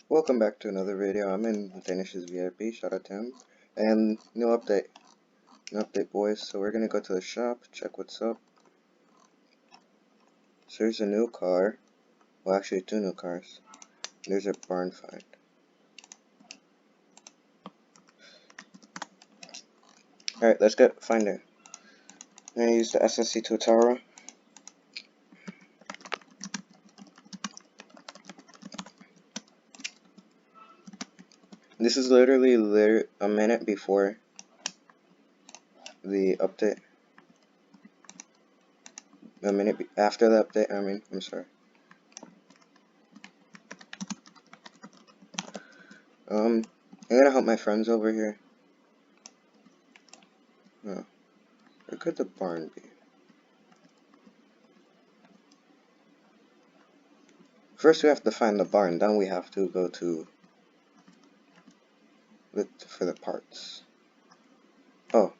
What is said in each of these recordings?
Welcome back to another video. I'm in Danish's VIP, shout out to him. And new update. New update, boys. So we're gonna go to the shop, check what's up. So there's a new car. Well, actually two new cars. There's a barn find. Alright, let's find it. I'm gonna use the SSC Totara. This is literally a minute before the update. A minute after the update, I'm sorry. I'm gonna help my friends over here. Oh, where could the barn be? First we have to find the barn, then we have to go to look for the parts. Oh.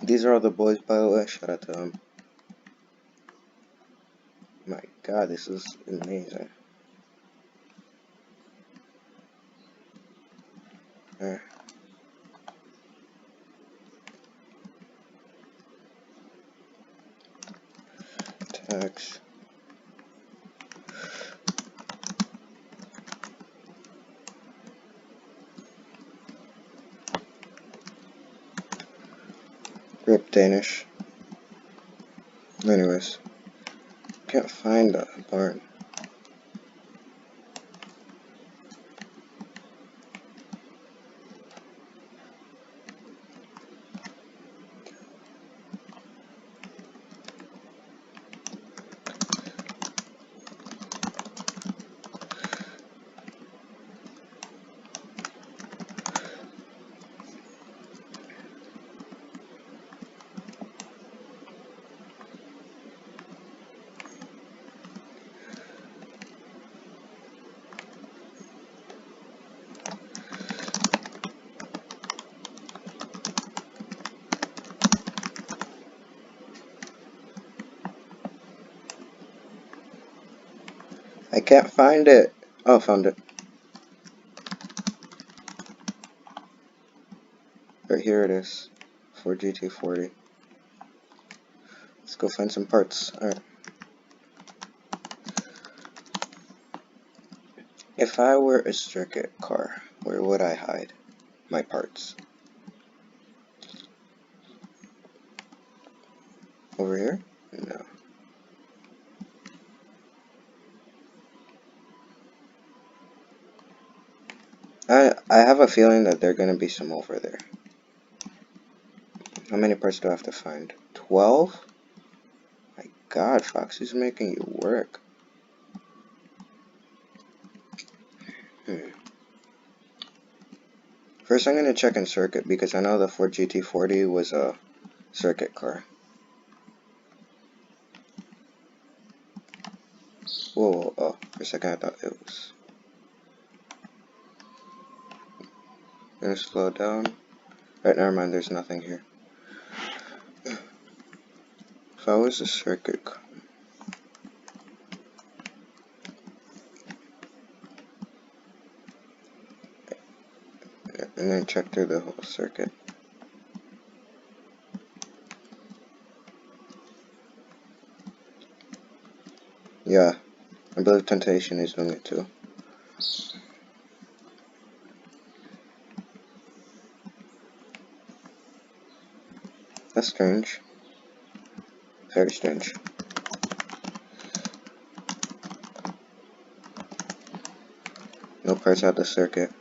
These are all the boys, by the way. Shout out to them. My god, this is amazing. Tax. Rip Danish. Anyways, can't find the barn. I can't find it. Oh, found it. Right here it is. For GT40. Let's go find some parts. Alright. If I were a circuit car, where would I hide my parts? Over here? No. I have a feeling that there are gonna be some over there. How many parts do I have to find? 12? My god, Foxy's making you work. First I'm gonna check in circuit because I know the Ford GT40 was a circuit car. Whoa, oh, for a second I thought it was. I'm gonna slow down. Right, never mind, there's nothing here. If I was a circuit car. And then check through the whole circuit. Yeah, I believe Temptation is doing it too. That's strange. Very strange. No parts out the circuit.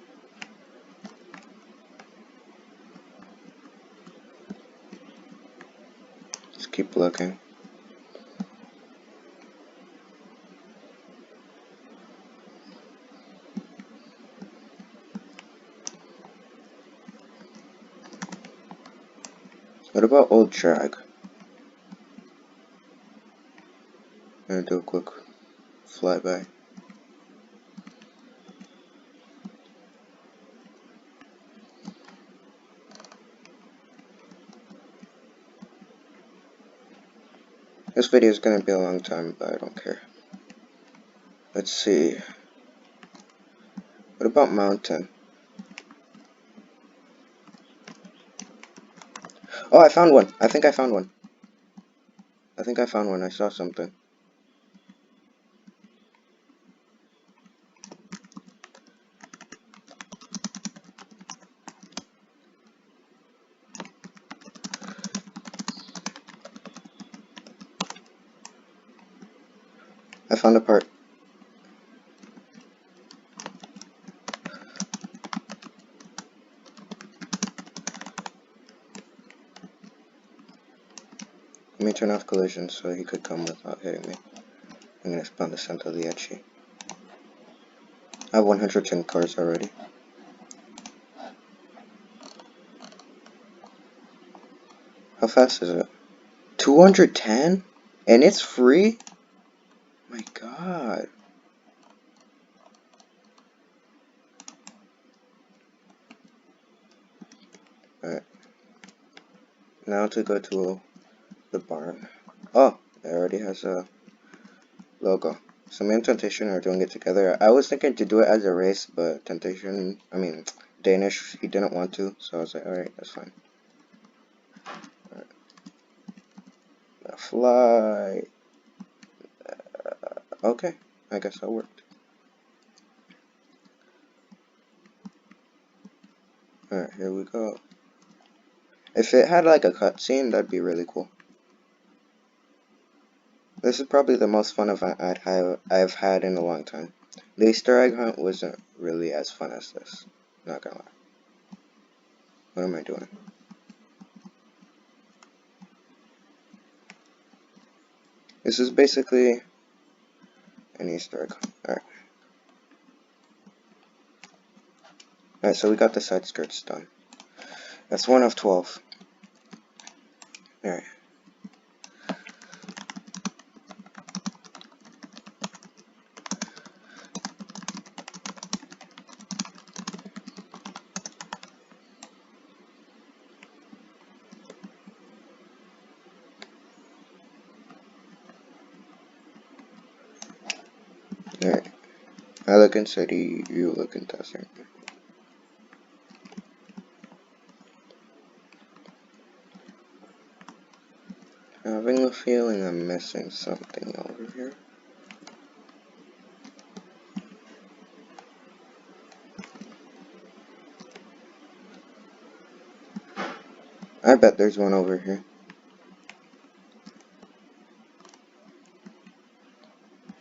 Just keep looking. What about old drag? I'm gonna do a quick flyby. This video is gonna be a long time, but I don't care. Let's see. What about mountain? Oh, I found one. I think I found one. I saw something. I found a part. Let me turn off collision so he could come without hitting me. I'm gonna spawn the center of the Etchi. I have 110 cars already. How fast is it? 210? And it's free? My god. Alright. Now to go to the barn. Oh, it already has a logo. So me and Temptation are doing it together. I was thinking to do it as a race, but Danish, he didn't want to, so I was like, alright, that's fine. Alright. Now fly. Okay, I guess that worked. Alright, here we go. If it had like a cutscene, that'd be really cool. This is probably the most fun event I've had in a long time. The Easter egg hunt wasn't really as fun as this. Not gonna lie. What am I doing? This is basically an Easter egg hunt. Alright. Alright, so we got the side skirts done. That's 1 of 12. Alright. Alright. I look in city, you look in desert. Having a feeling I'm missing something over here. I bet there's one over here.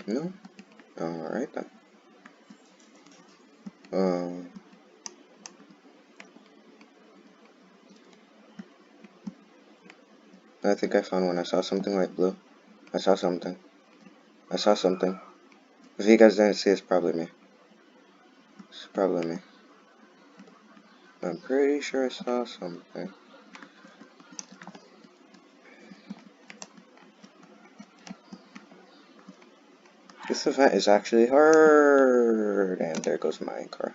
No? Alright then. I think I found one. I saw something light blue. I saw something. If you guys didn't see, it's probably me. I'm pretty sure I saw something. This event is actually hard. And there goes my car.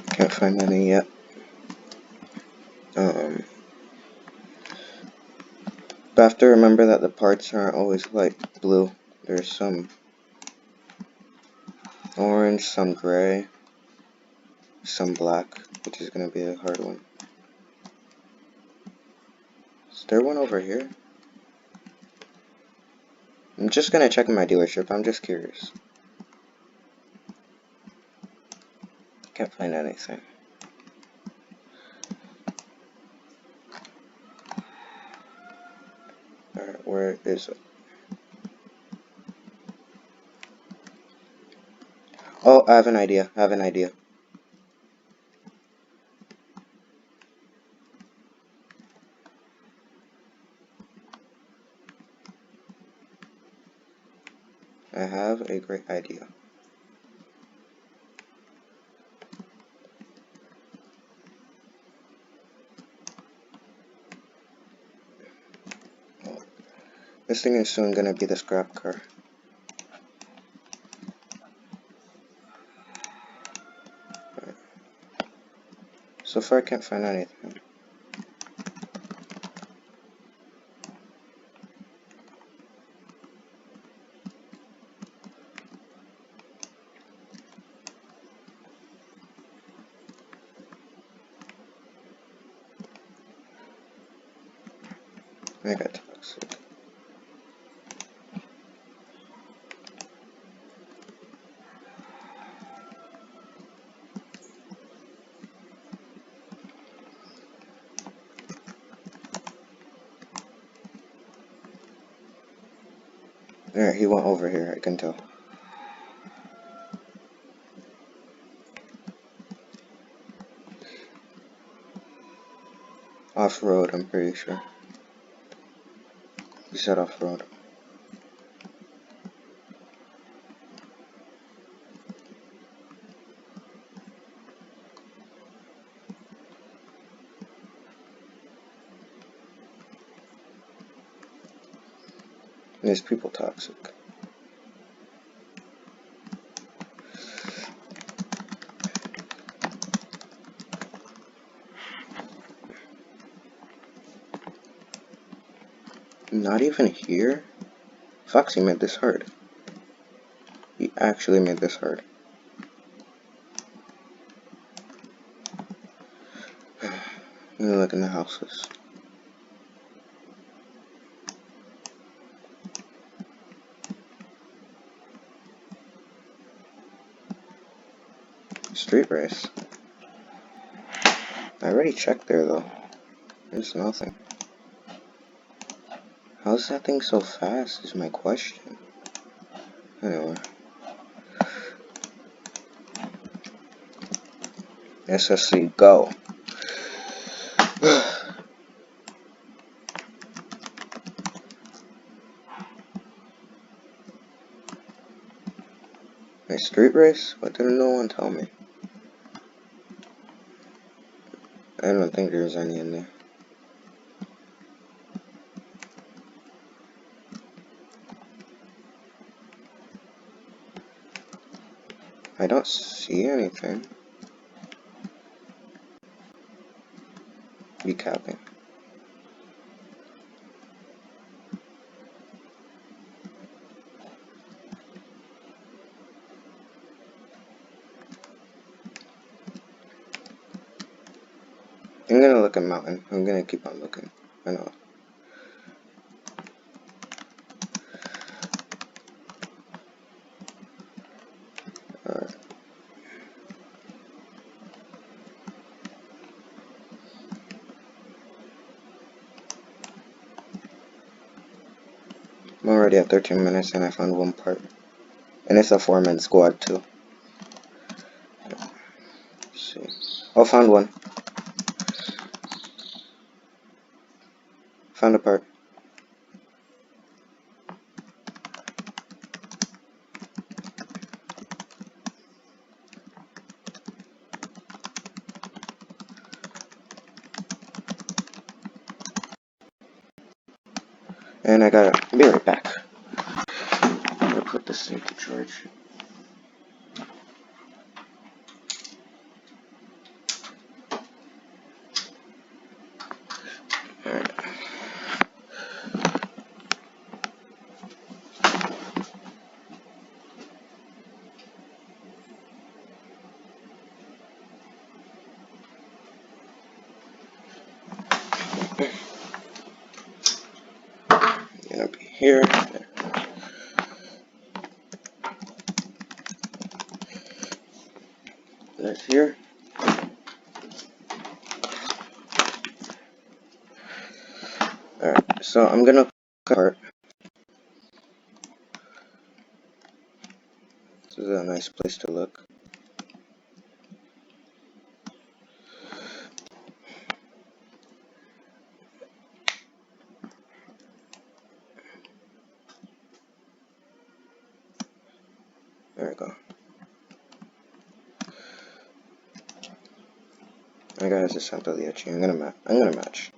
Can't find any yet. But I have to remember that the parts aren't always light blue. There's some orange, some gray, some black, which is gonna be a hard one. Is there one over here? I'm just gonna check in my dealership. I'm just curious. Can't find anything. Alright, where is it? Oh, I have an idea. I have a great idea. This thing is soon gonna be the scrap car. So far I can't find anything. I got toxic. Alright, he went over here, I can tell. Off-road, I'm pretty sure. He said off-road. There's people toxic. Not even here? Foxy made this hard. He actually made this hard. Let me look in the houses. Street race. I already checked there though. There's nothing. How's that thing so fast is my question. Anyway. SSC, go. A street race? What didn't no one tell me? I don't think there's any in there. I don't see anything. Be capping. I'm gonna look at mountain. I'm gonna keep on looking. I know. Alright. I'm already at 13 minutes and I found one part. And it's a 4-man squad too. Let's see. Oh, found one. Found a part. And I gotta be right back. I'm gonna put this thing to charge. Alright. Gonna be here. That's here. Alright, so I'm gonna cart. This is a nice place to look. There we go. I got a sample the etching. I'm gonna match.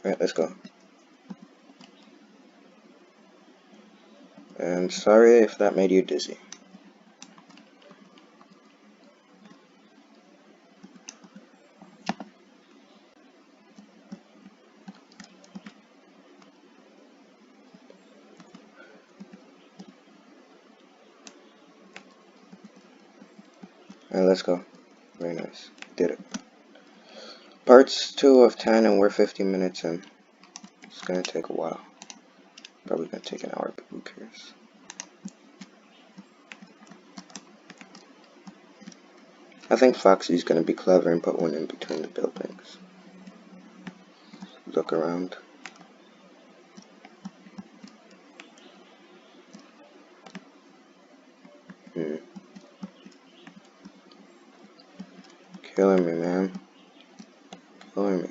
Alright, let's go. And sorry if that made you dizzy. Alright, let's go. Very nice. Did it. Parts 2 of 10 and we're 15 minutes in. It's gonna take a while. Probably gonna take an hour, but who cares? I think Foxy's gonna be clever and put one in between the buildings. Look around. Killing me, man. Killing me.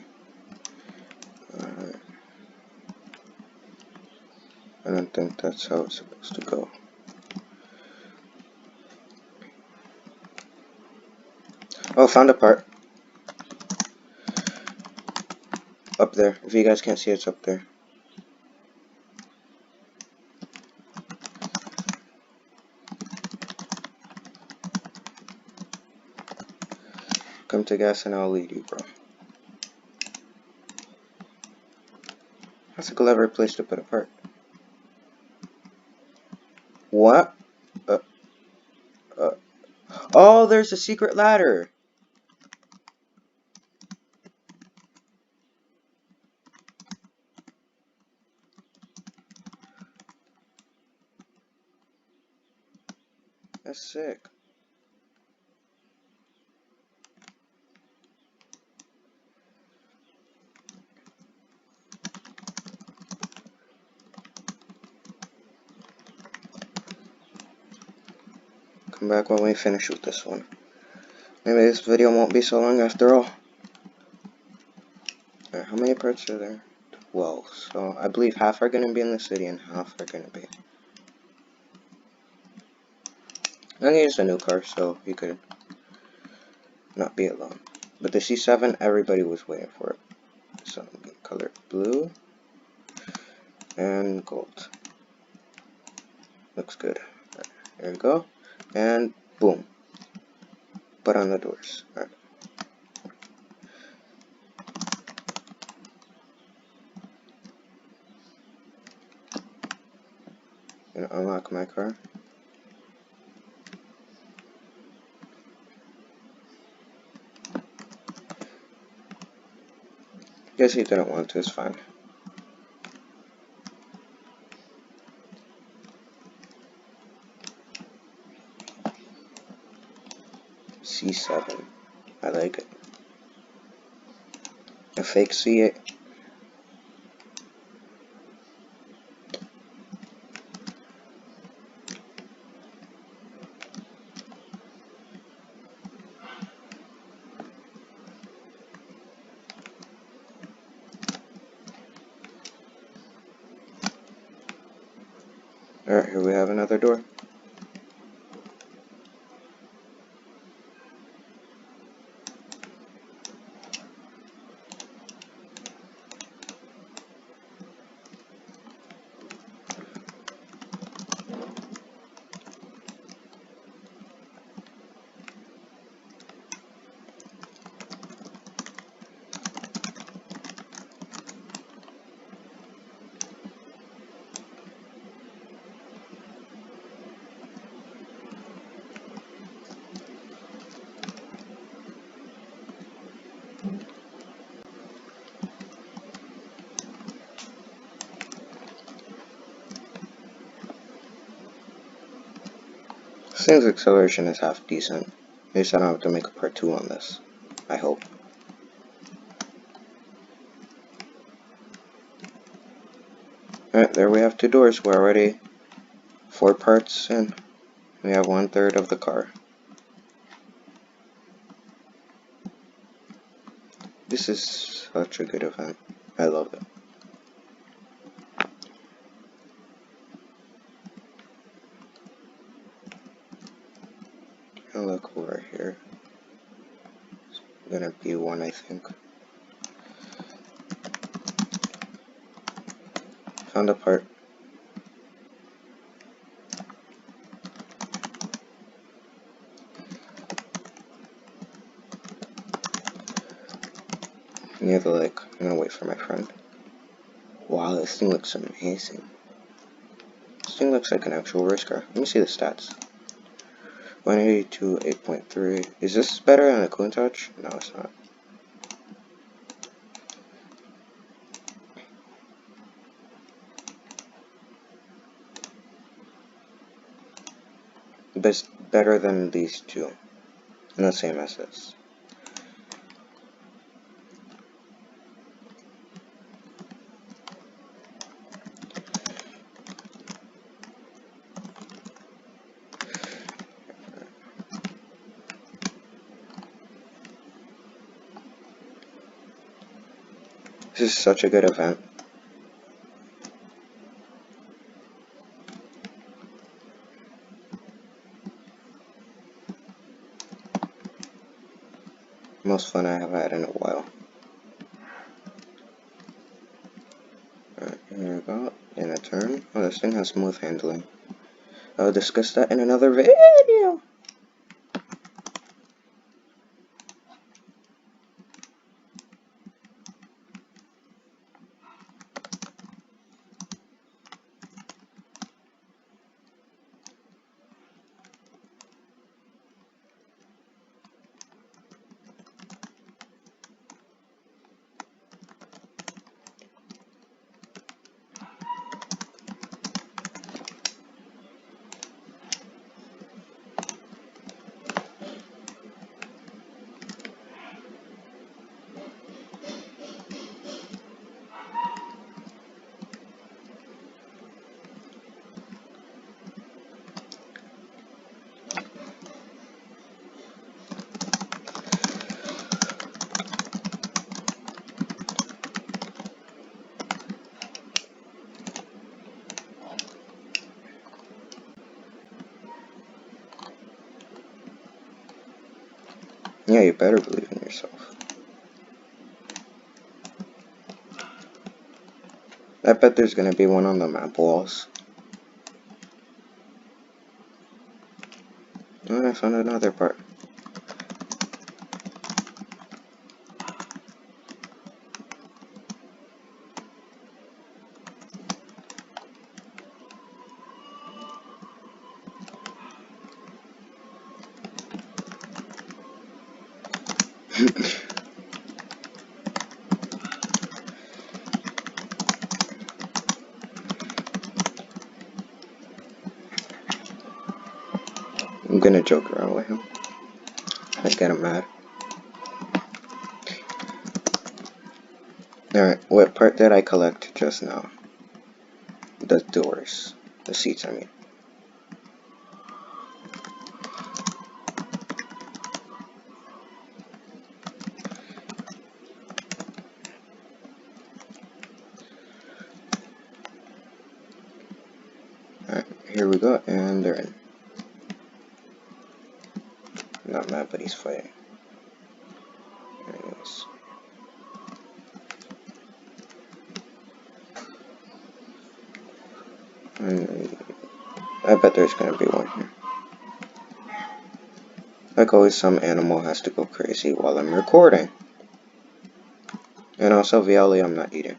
Alright. I don't think that's how it's supposed to go. Oh, found a part. Up there. If you guys can't see, it's up there. Come to gas and I'll lead you, bro. That's a clever place to put a part. What? Oh, there's a secret ladder. That's sick. Come back when we finish with this one. Maybe this video won't be so long after all. Alright, how many parts are there? 12. So I believe half are going to be in the city and half are going to be. I'm going to use a new car so you could not be alone. But the C7, everybody was waiting for it. So I'm going to color it blue and gold. Looks good. Right, there we go. And boom. Put on the doors. Alright. Gonna unlock my car. Guess he didn't want to, it's fine. C7. I like it. A fake C8. Alright, here we have another door. Seems acceleration is half decent. At least I don't have to make a part 2 on this. I hope. Alright, there we have 2 doors. We're already 4 parts in. We have 1/3 of the car. This is such a good event. I love it. And look over here. It's gonna be one, I think. Found a part. Near the lake. I'm gonna wait for my friend. Wow, this thing looks amazing. This thing looks like an actual race car. Let me see the stats. 182, 8.3. Is this better than a Countach? No, it's not. But it's better than these two. And the same as this. This is such a good event. Most fun I have had in a while. Alright, here we go. In a turn. Oh, this thing has smooth handling. I'll discuss that in another video. Yeah, you better believe in yourself. I bet there's gonna be one on the map walls. Oh, I found another part. I'm gonna joke around with him. I get him mad. Alright, what part did I collect just now? The doors. The seats, I mean. Alright, here we go, and they're in. Not mad, but he's fighting. Anyways. I bet there's gonna be one here. Like always, some animal has to go crazy while I'm recording. And also, Viali, I'm not eating.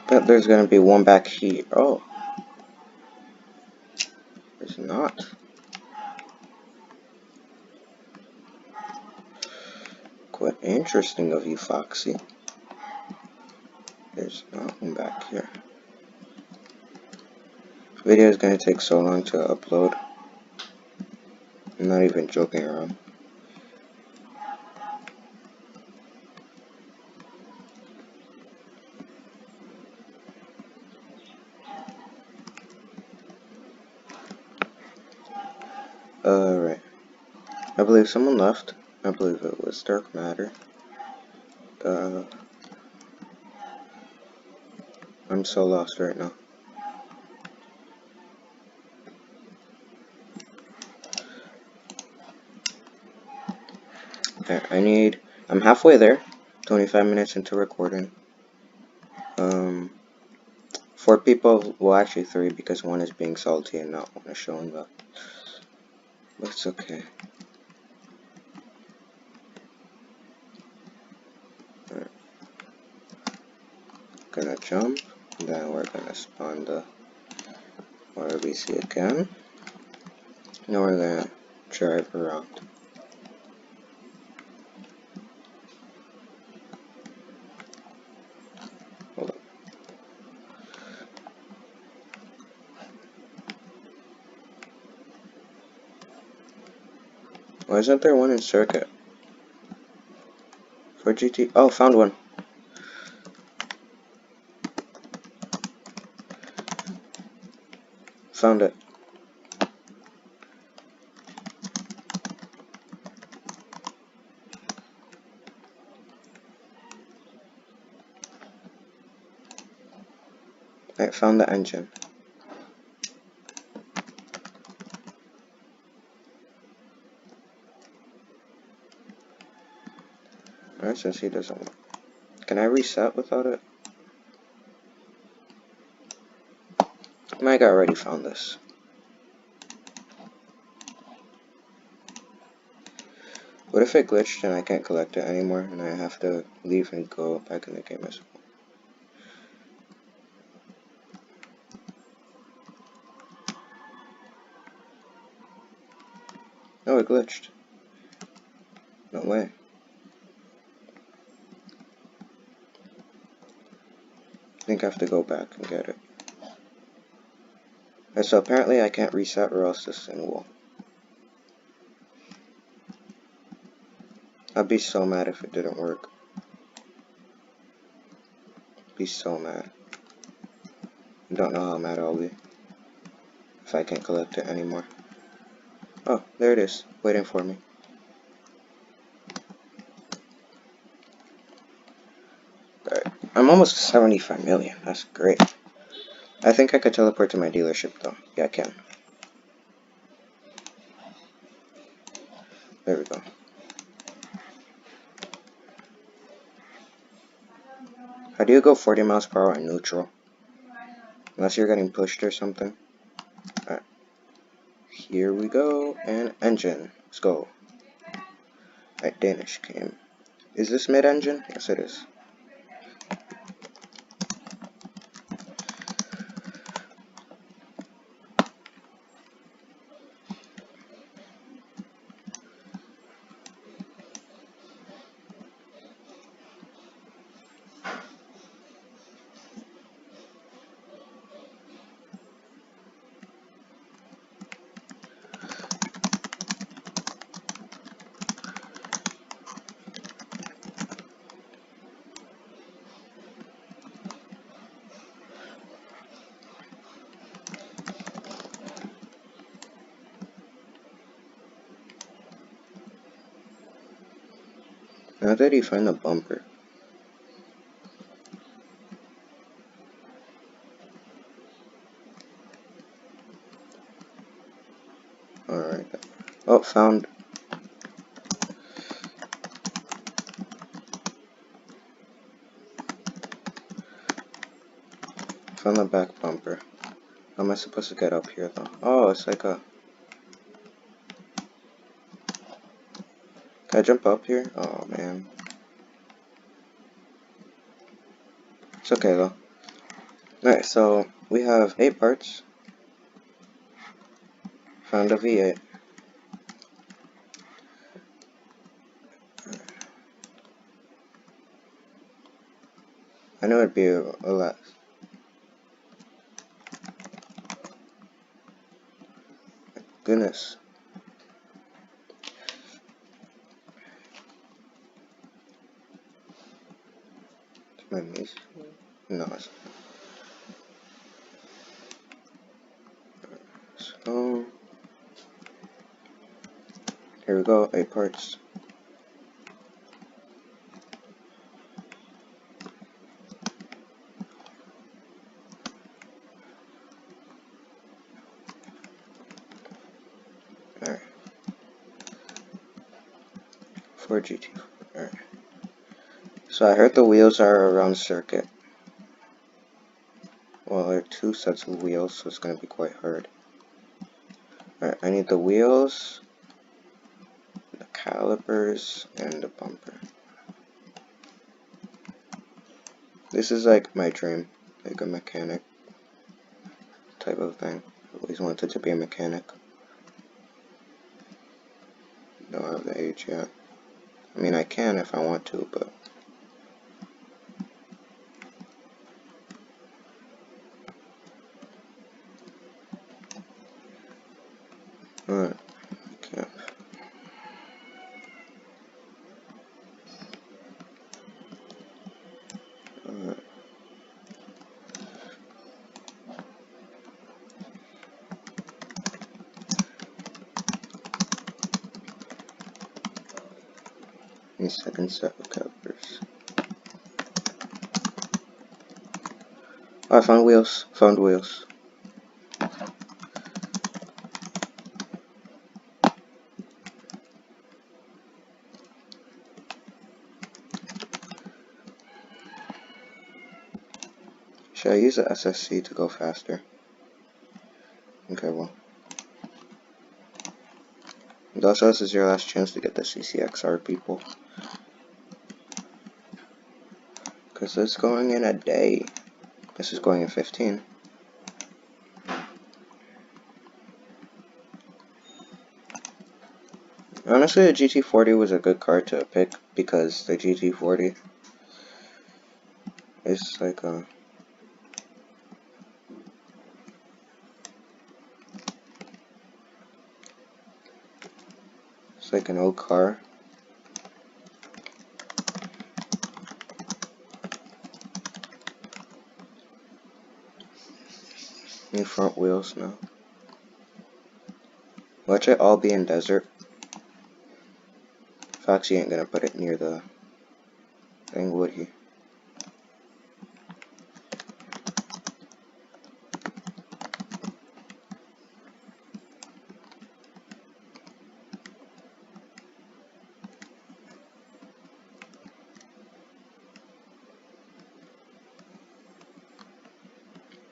But there's gonna be one back here. Oh. There's not. Quite interesting of you, Foxy. There's not one back here. This video is gonna take so long to upload. I'm not even joking around. Alright. I believe someone left. I believe it was Dark Matter. I'm so lost right now. Okay, I'm halfway there. 25 minutes into recording. 4 people, well actually 3 because one is being salty and not want to show him that. But it's okay. Alright. Gonna jump, then we're gonna spawn the RBC again. Now we're gonna drive around. Hold on. Why isn't there one in circuit? For GT? Oh, found one. Found it. I found the engine. Alright, since he doesn't want. Can I reset without it? My guy already found this. What if it glitched and I can't collect it anymore and I have to leave and go back in the game as well? No, it glitched. No way. I think I have to go back and get it. Alright, so apparently I can't reset or else this thing will. I'd be so mad if it didn't work. Be so mad. I don't know how mad I'll be if I can't collect it anymore. Oh, there it is, waiting for me. Alright, I'm almost 75 million, that's great. I think I could teleport to my dealership though. Yeah, I can. There we go. How do you go 40 miles per hour in neutral? Unless you're getting pushed or something. Alright. Here we go, and engine. Let's go. Alright, Danish came. Is this mid-engine? Yes, it is. How did he find the bumper? Alright. Oh, found. Found the back bumper. How am I supposed to get up here though? Oh, it's like a... Can I jump up here? Oh man. It's okay though. Alright, so we have 8 parts. Found a V8. I knew it'd be a lot. Goodness. It's my niece. No, it's not. So here we go, 8 parts. Alright. For GT40. Alright. So I heard the wheels are around circuit. Well, there are two sets of wheels, so it's going to be quite hard. Alright, I need the wheels, the calipers, and the bumper. This is like my dream, like a mechanic type of thing. I always wanted to be a mechanic. Don't have the age yet. I mean, I can if I want to, but... Alright, okay. Alright. Second set of calipers. Oh, I found wheels. Found wheels. Should I use the SSC to go faster? Okay, well. And also, this is your last chance to get the CCXR, people. Because it's going in a day. This is going in 15. Honestly, the GT40 was a good car to pick because the GT40 is like a... It's like an old car. New front wheels now. Watch it all be in desert. Foxy ain't gonna put it near the thing, would he?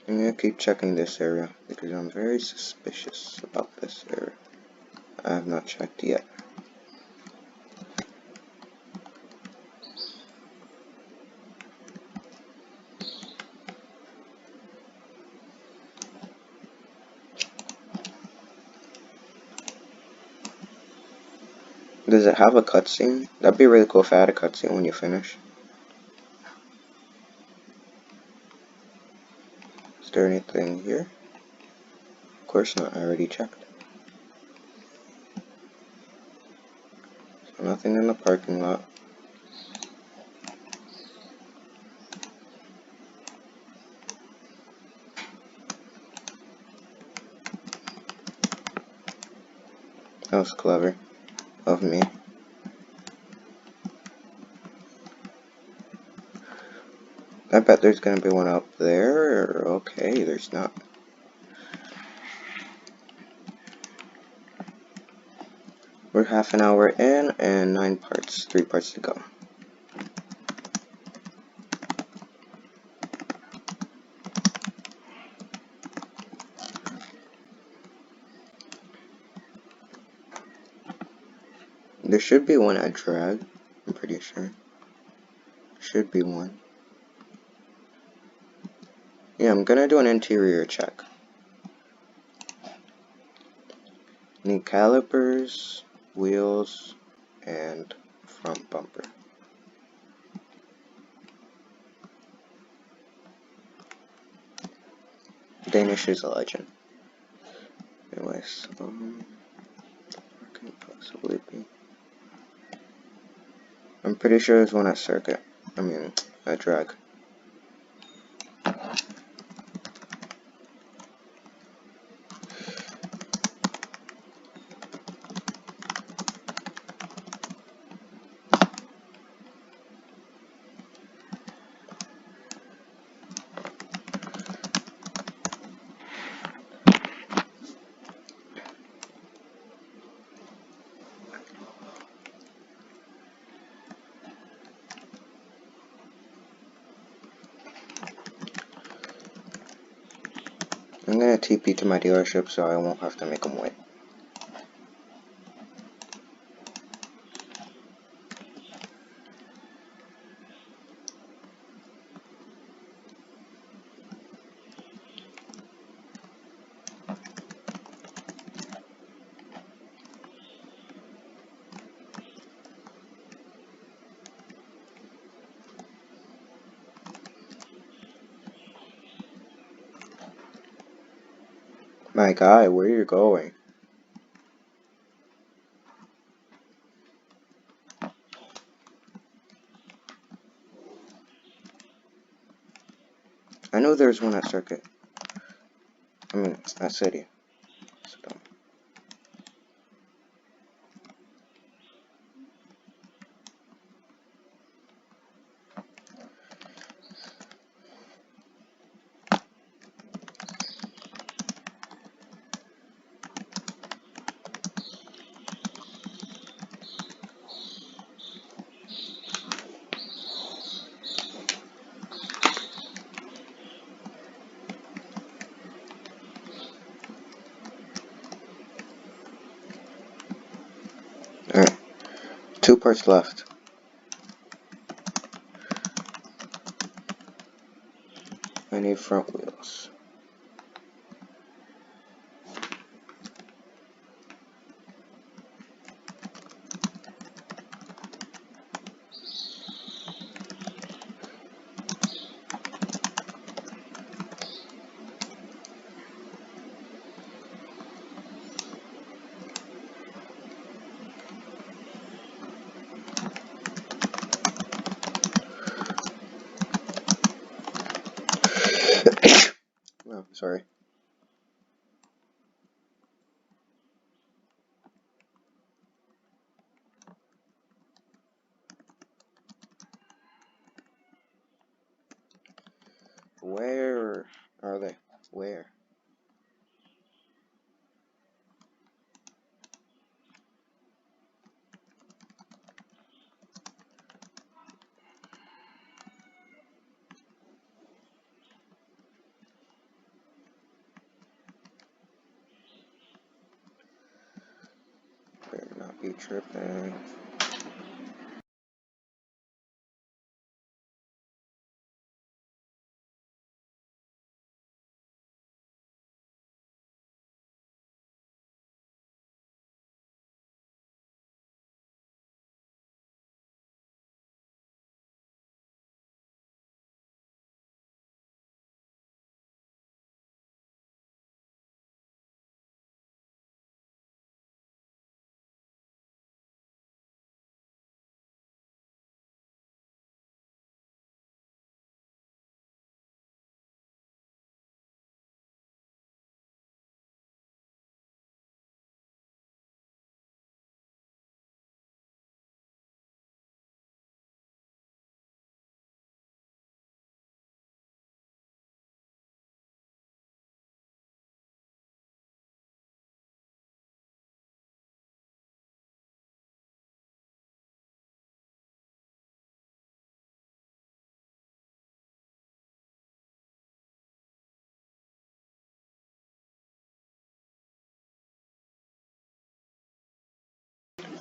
I'm gonna keep checking this area because I'm very suspicious about this area. I have not checked yet. Does it have a cutscene? That'd be really cool if I had a cutscene when you finish. Is there anything here? Of course not, I already checked. So nothing in the parking lot. That was clever of me. I bet there's gonna be one up there. Okay, there's not. We're half an hour in and 9 parts, 3 parts to go. There should be one at drag, I'm pretty sure. Should be one. Yeah, I'm gonna do an interior check. Need calipers, wheels, and front bumper. Danish is a legend. Anyways, what can it possibly be? I'm pretty sure there's one at circuit. I mean, at drag. I'm gonna TP to my dealership so I won't have to make them wait. My guy, where are you going? I know there's one at Circuit. I mean, at City. So don't. Alright, 2 parts left. I need front wheels. Oh, sorry. Where are they? Where? Better not be tripping.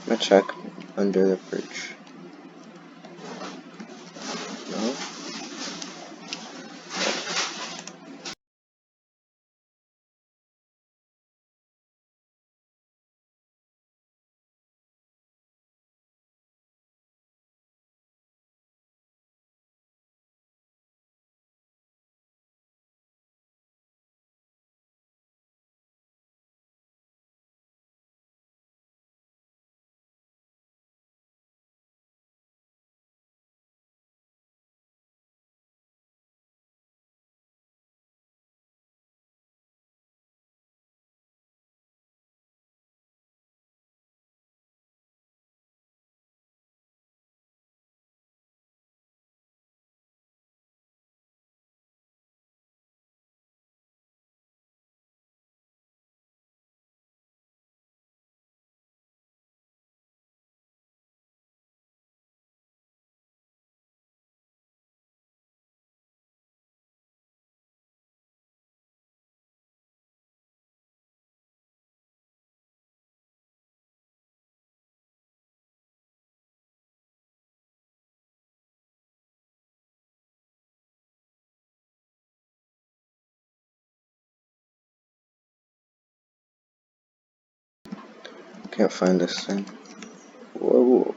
I'm gonna check under the bridge. No? Can't find this thing. Whoa.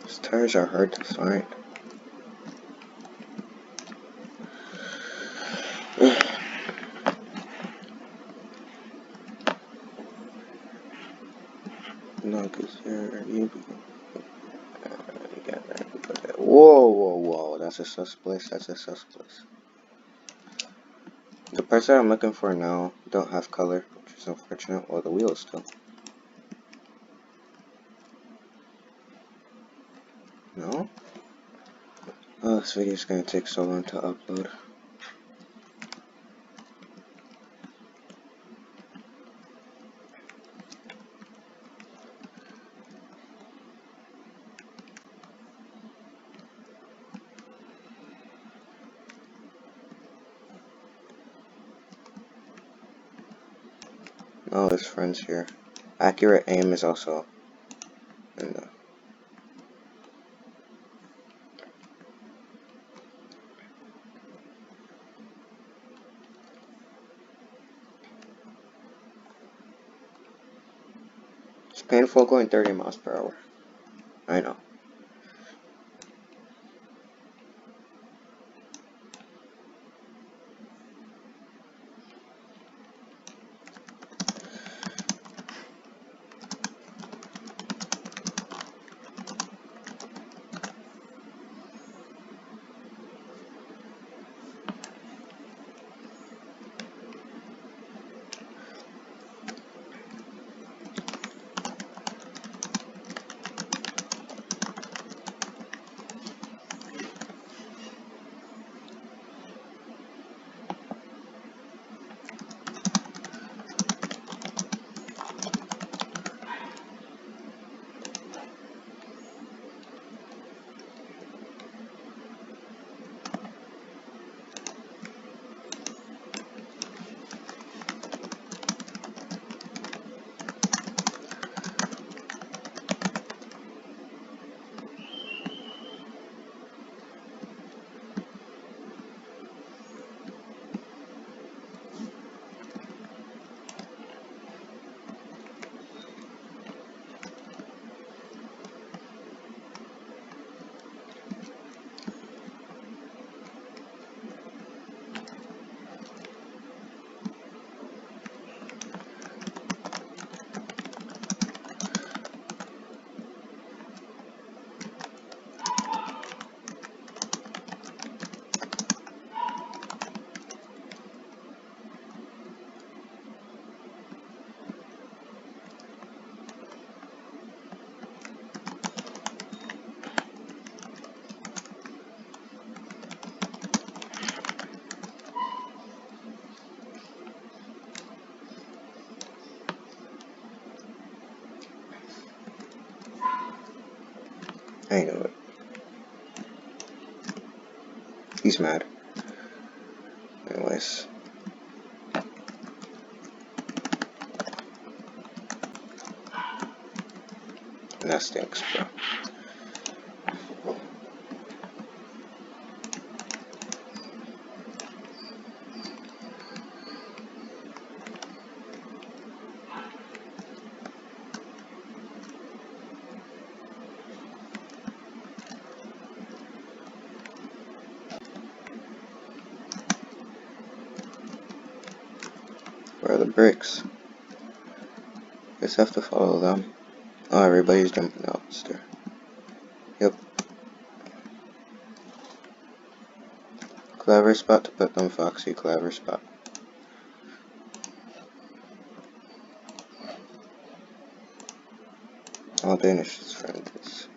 These tires are hard to find. No, because you whoa. That's a sus place. That's a sus place. The parts that I'm looking for now don't have color, which is unfortunate. Well, the wheels still. No? Oh, this video is going to take so long to upload. Oh, his friend's here. Accurate aim is also in the... It's painful going 30 miles per hour. I know. I know it. He's mad. Anyways. And that stinks, bro. Where are the bricks? Guess I have to follow them. Oh, everybody's jumping out. It's there. Yep. Clever spot to put them, Foxy. Clever spot. I'll banish his friend is.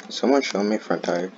Someone show me front tire.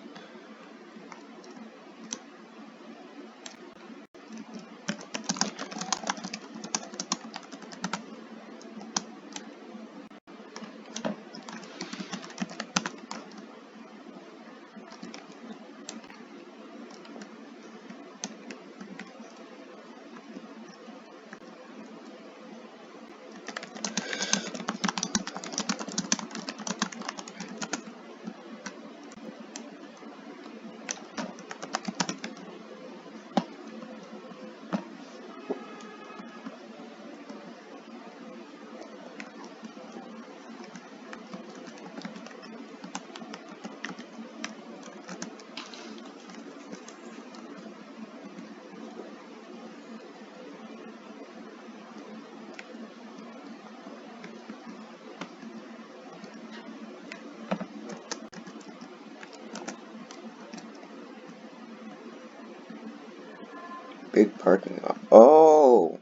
Big parking lot. Oh!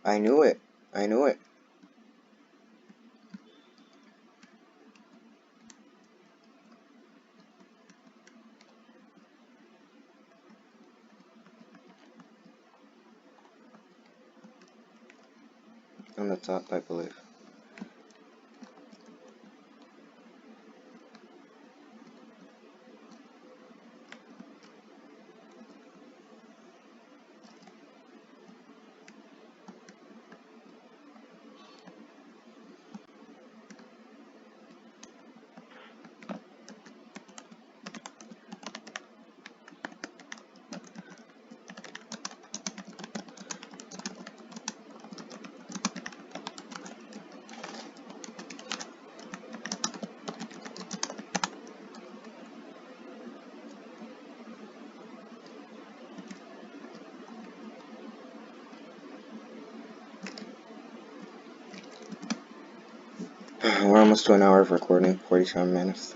I knew it. I knew it. On the top, I believe. We're almost to an hour of recording, 47 minutes.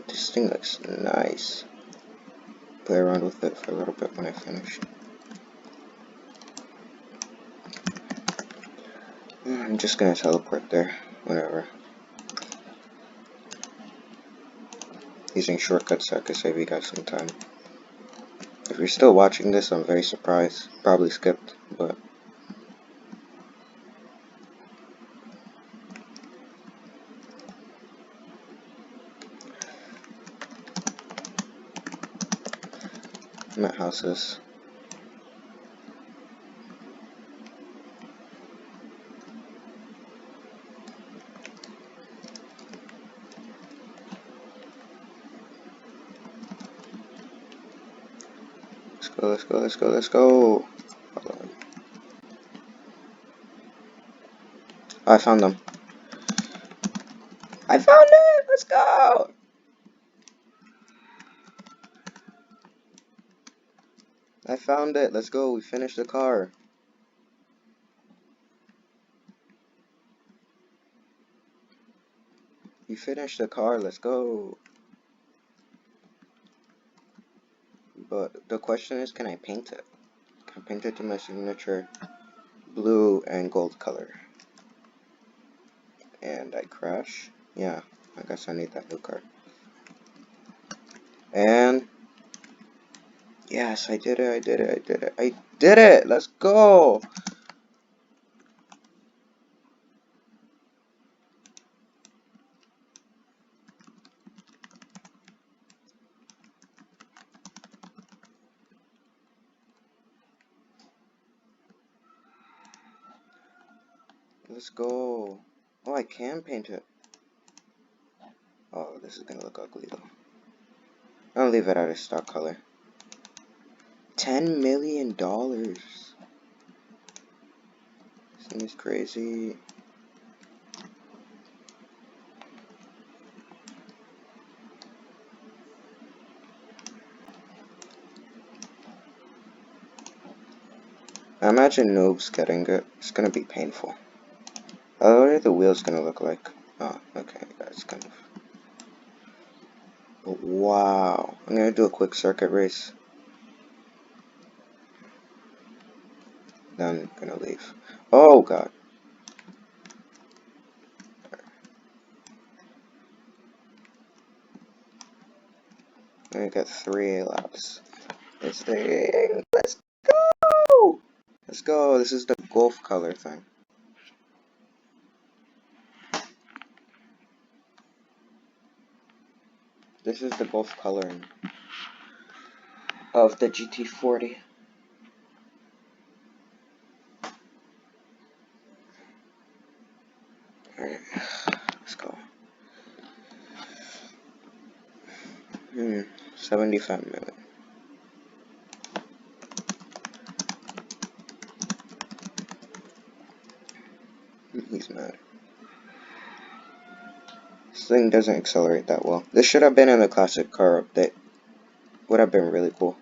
This thing looks nice. Play around with it for a little bit when I finish. I'm just gonna teleport there, whatever. Using shortcuts so I can save you guys some time. If you're still watching this, I'm very surprised. Probably skipped, but... I'm at houses. Let's go, let's go, let's go, let's go! Oh, I found them. I found it! Let's go! I found it. Let's go. We finished the car. We finished the car. Let's go. But the question is, can I paint it? Can I paint it to my signature blue and gold color? And I crash. Yeah, I guess I need that new car. And yes, I did it. I did it. I did it. I did it. Let's go. Let's go. Oh, I can paint it. Oh, this is gonna look ugly though. I'll leave it at a stock color. $10 million. This thing is crazy. I imagine noobs getting it. It's gonna be painful. What are the wheels gonna look like? Oh, okay, that's kind of... But wow. I'm gonna do a quick circuit race. Then I'm gonna leave. Oh god. I'm gonna get 3 laps. This thing. Let's go! Let's go. This is the Golf color thing. This is the Golf coloring of the GT40. Alright, let's go. 75 million. He's mad. This thing doesn't accelerate that well. This should have been in the classic car update. Would have been really cool.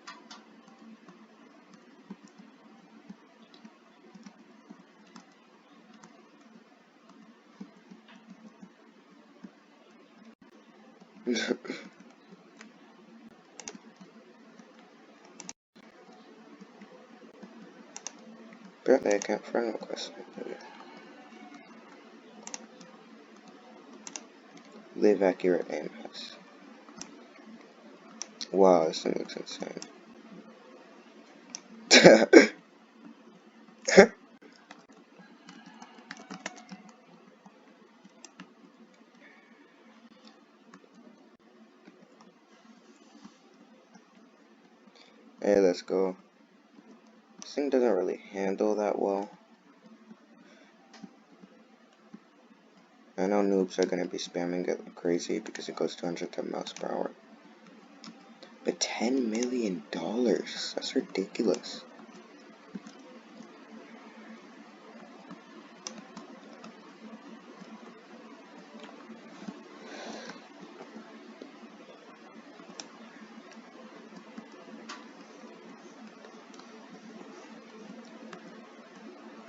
Apparently I can't friend request. Live accurate aim has. Wow, this thing looks insane. Hey, let's go. This thing doesn't really handle that well. I know noobs are gonna be spamming it like crazy because it goes 210 miles per hour. But $10 million? That's ridiculous.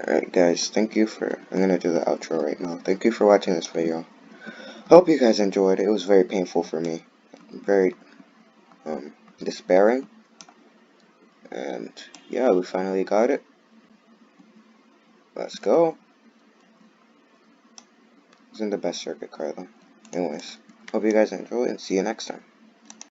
Alright guys, thank you for, I'm gonna do the outro right now. Thank you for watching this video. Hope you guys enjoyed. It was very painful for me. Very, despairing. And, yeah, we finally got it. Let's go. Isn't the best circuit card though. Anyways, hope you guys enjoy and see you next time.